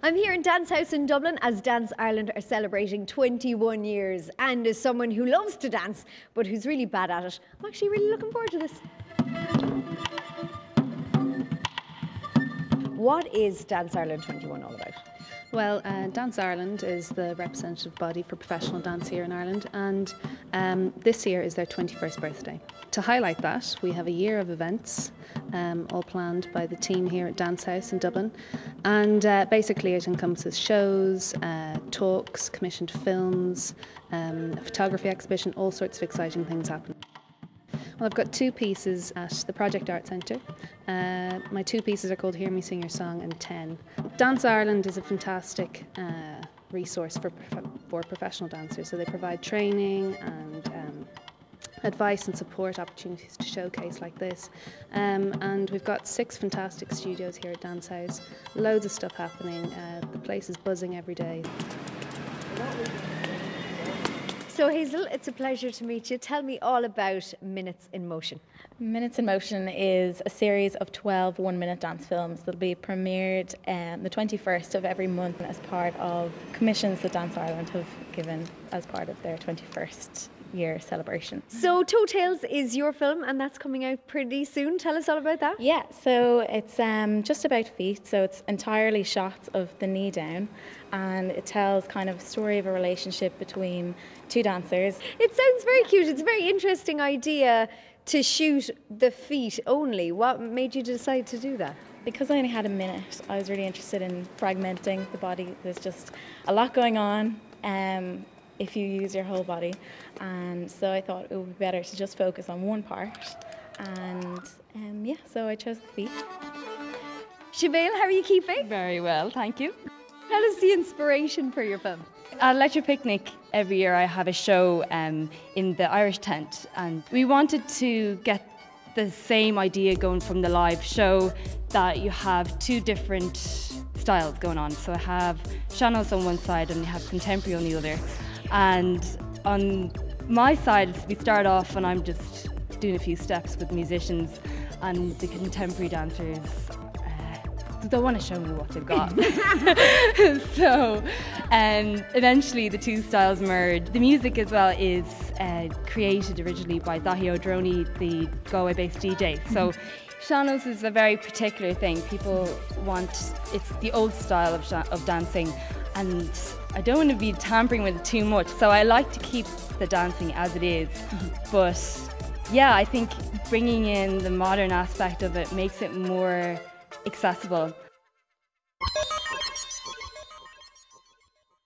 I'm here in Dance House in Dublin as Dance Ireland are celebrating 21 years, and as someone who loves to dance but who's really bad at it, I'm actually really looking forward to this. What is Dance Ireland 21 all about? Well, Dance Ireland is the representative body for professional dance here in Ireland, and this year is their 21st birthday. To highlight that, we have a year of events, all planned by the team here at Dance House in Dublin, and basically it encompasses shows, talks, commissioned films, a photography exhibition, all sorts of exciting things happen. Well, I've got two pieces at the Project Art Centre. My two pieces are called Hear Me Sing Your Song and 10. Dance Ireland is a fantastic resource for professional dancers. So they provide training and advice and support opportunities to showcase like this. And we've got 6 fantastic studios here at Dance House. Loads of stuff happening. The place is buzzing every day. So Hazel, it's a pleasure to meet you. Tell me all about Minutes in Motion. Minutes in Motion is a series of 12 one-minute dance films that'll be premiered the 21st of every month as part of commissions that Dance Ireland have given as part of their 21st year celebration. So Toe Tales is your film and that's coming out pretty soon. Tell us all about that. Yeah, so it's just about feet, so it's entirely shots of the knee down, and it tells kind of a story of a relationship between two dancers. It sounds very cute. It's a very interesting idea to shoot the feet only. What made you decide to do that? Because I only had a minute, I was really interested in fragmenting the body. There's just a lot going on if you use your whole body, and so I thought it would be better to just focus on one part, and yeah, so I chose the feet. Sibeal, how are you keeping? Very well, thank you. Tell us the inspiration for your film. At Let Your Picnic every year I have a show in the Irish tent, and we wanted to get the same idea going from the live show, that you have two different styles going on. So I have Shanos on one side and you have contemporary on the other. And on my side, we start off and I'm just doing a few steps with musicians, and the contemporary dancers they want to show me what they've got. So eventually the two styles merge. The music as well is created originally by Liv O'Donoghue, the Galway-based DJ. So Shanos is a very particular thing. People want, it's the old style of dancing, and I don't want to be tampering with it too much, so I like to keep the dancing as it is. But yeah, I think bringing in the modern aspect of it makes it more accessible.